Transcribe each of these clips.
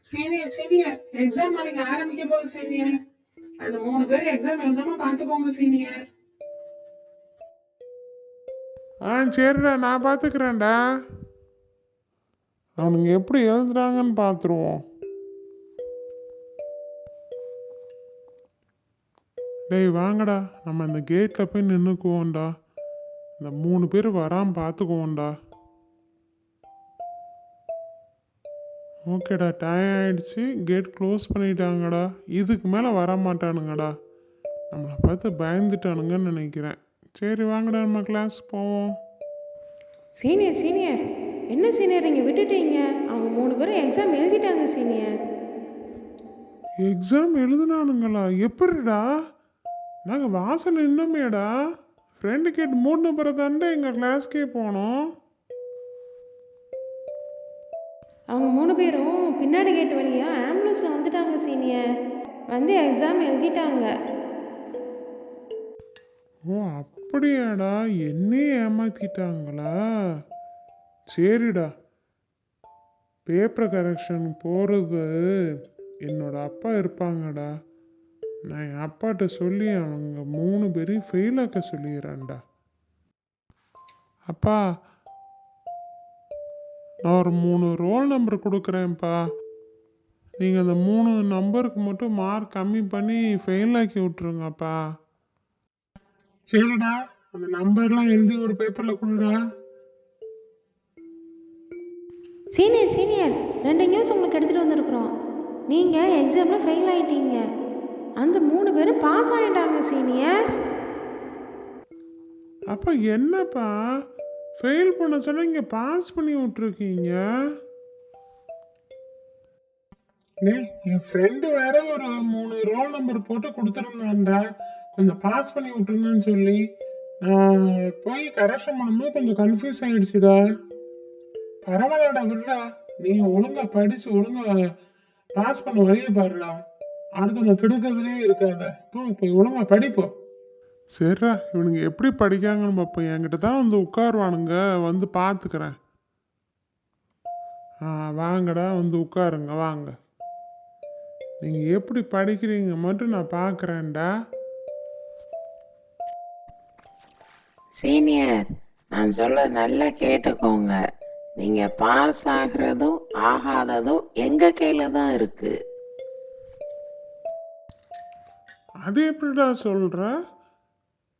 Senior senior exam நாளைக்கு ஆரம்பிக்க போகுது சீனியர். அந்த 3 பேர் எக்ஸாம் எழுதாம பாத்துக்கோங்க சீனியர். சரிடா, நான் பார்த்துக்கிறேன்டா. அவனுங்க எப்படி எழுதுறாங்கன்னு பார்த்துருவோம். டேய் வாங்கடா, நம்ம இந்த கேட்டில் போய் நின்றுக்குவோம்டா. இந்த 3 பேர் வராமல் பார்த்துக்குவோம்டா. ஓகேடா, டைம் ஆயிடுச்சு, கேட் க்ளோஸ் பண்ணிட்டாங்கடா. இதுக்கு மேலே வர மாட்டானுங்கடா. நம்மளை பார்த்து பயந்துட்டானுங்கன்னு நினைக்கிறேன். சரி வாங்கடா, நம்ம கிளாஸ் போவோம். சீனியர் சீனியர் என்ன சீனியர் நீங்கள் விட்டுட்டீங்க? அவங்க 3 பேரும் எக்ஸாம் எழுதிட்டாங்க சீனியர். எக்ஸாம் எழுதுனானுங்களா? எப்படிடா? நாங்கள் வாசல் இன்னமேடா ஃப்ரெண்டு கேட் மூணு பிறதாண்டா எங்கள் கிளாஸ்க்கே போனோம். அவங்க 3 பேரும் பின்னாடி கேட்டு வழியாக ஆம்புலன்ஸில் வந்துட்டாங்க சீனியர். வந்து எக்ஸாம் எழுதிட்டாங்க. ஓ அப்படியாடா, என்னையே ஏமாத்திட்டாங்களா? சரிடா, பேப்பர் கரெக்ஷன் போகிறது என்னோட அப்பா இருப்பாங்கடா. நான் என் அப்பாட்ட சொல்லி அவங்க 3 பேரையும் ஃபெயில் ஆக்க சொல்லிடுறேன்டா. அப்பா, நான் ஒரு 3 ரோல் நம்பர் கொடுக்குறேன்ப்பா. நீங்கள் அந்த 3 நம்பருக்கு மட்டும் மார்க் கம்மி பண்ணி ஃபெயில் ஆக்கி விட்ருங்கப்பா. சரிடா, அந்த நம்பர்லாம் எழுதி ஒரு பேப்பரில் கொடுடா. சீனியர் சீனியர் 2 நியூஸ் உங்களுக்கு எடுத்துகிட்டு வந்திருக்குறோம். நீங்கள் எக்ஸாமில் ஃபெயில் ஆகிட்டீங்க. அந்த 3 பேரும் பாஸ் ஆகிட்டாங்க சீனியர். அப்போ என்னப்பா, ஃபெயில் பண்ண சொன்னா இங்கே பாஸ் பண்ணி விட்ருக்கீங்க? என் ஃப்ரெண்டு வேற ஒரு 3 ரோல் நம்பர் போட்டு கொடுத்துருந்தான்டா, கொஞ்சம் பாஸ் பண்ணி விட்டுருங்கன்னு சொல்லி. நான் போய் கரெக்ஷன் பண்ணும்போது கொஞ்சம் கன்ஃபியூஸ் ஆகிடுச்சுடா. பரவாயில்லடா, விடுறா. நீ ஒழுங்கா படிச்சு ஒழுங்கா பாஸ் பண்ண வழியை பாருடா. அடுத்தவங்க கெடுக்கிறதுலே இருக்காத. போய் ஒழுங்கா படிப்போம். சரிடா, இவனுங்க எப்படி படிக்காங்கன்னு பார்ப்போம். என்கிட்ட தான் வந்து உட்காருவானுங்க, வந்து பார்த்துக்கிறேன். வாங்கடா, வந்து உட்காருங்க வாங்க. நீங்கள் எப்படி படிக்கிறீங்க மட்டும் நான் பார்க்குறேன்டா. சீனியர், நான் சொல்ல நல்லா கேட்டுக்கோங்க. நீங்கள் பாஸ் ஆகிறதும் ஆகாததும் எங்கள் கையில் தான் இருக்கு. அது எப்படிடா சொல்கிற?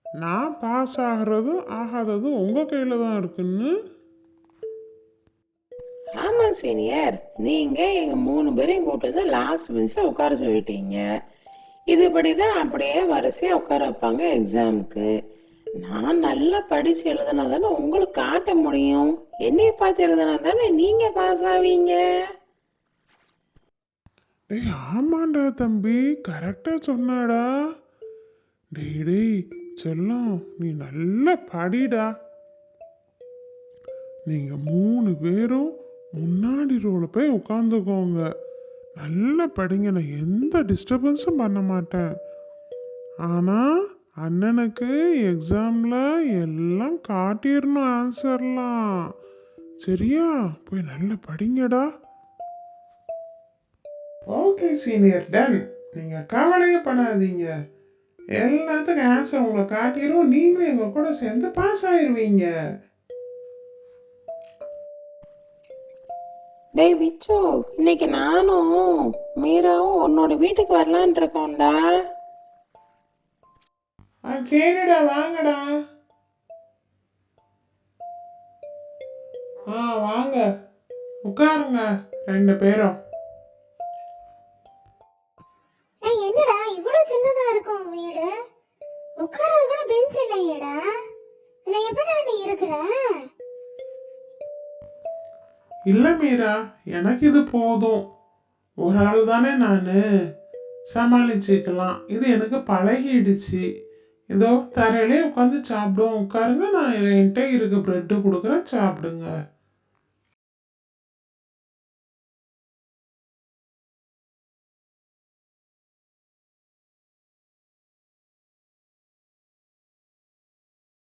நான் பாஸ் ஆகிறதும் ஆகாததும் உங்கள் கையில் தான் இருக்குன்னு? ஆமாம் சீனியர், நீங்கள் எங்கள் 3 பேரையும் கூப்பிட்டு தான் லாஸ்ட் பெஞ்சில் உட்கார சொல்லிட்டீங்க. இதுபடி தான் அப்படியே வரிசையாக உட்கார வைப்பாங்க எக்ஸாமுக்கு. நான் நல்லா படித்து எழுதுனா தானே உங்களுக்கு காட்ட முடியும். என்னைய பார்த்து எழுதுனா தானே நீங்கள் பாஸ் ஆவீங்க. டேய் ஆமாண்டா தம்பி, கரெக்டாக சொன்னாடா. டேய் செல்லம், நீ நல்லா படிடா. நீங்கள் 3 பேரும் முன்னாடி ரோல போய் உட்காந்துக்கோங்க. நல்லா படிங்க, நான் எந்த டிஸ்டர்பன்ஸும் பண்ண மாட்டேன். ஆனால் அண்ணனுக்கு எக்ஸாமில் எல்லாம் காட்டிடணும் ஆன்சர்லாம். சரியா? போய் நல்லா படிங்கடா. Okay senior, ton. நீங்கள் கவலையே பண்ணாதீங்க. எல்லாத்துக்கும் ஆன்சர் உங்களை காட்டிடும். நீங்களும் எங்கள் கூட சேர்ந்து பாஸ் ஆயிடுவீங்க. டேய் விச்சு, இன்னைக்கு நானும் மீராவும் உன்னோட வீட்டுக்கு வரலான் இருக்கோம்டா. சரிடா, வாங்கடா. வாங்க உட்காருங்க 2 பேரும். என்னடா இவ்வளவு சின்னதா இருக்கும் வீடு? உட்கார்றது கூட பெஞ்ச் இல்லையேடா. இதுல எப்படா நீ இருக்கிற? இல்ல மீரா, எனக்கு இது போதும். ஒரு ஆள் தானே நான், சமாளிச்சுக்கலாம். இது எனக்கு பழகிடுச்சு. ஏதோ தரையிலே உட்காந்து சாப்பிடுவோம். உட்காருங்க, நான் என்கிட்ட இருக்க பிரெட்டு கொடுக்குறேன், சாப்பிடுங்க.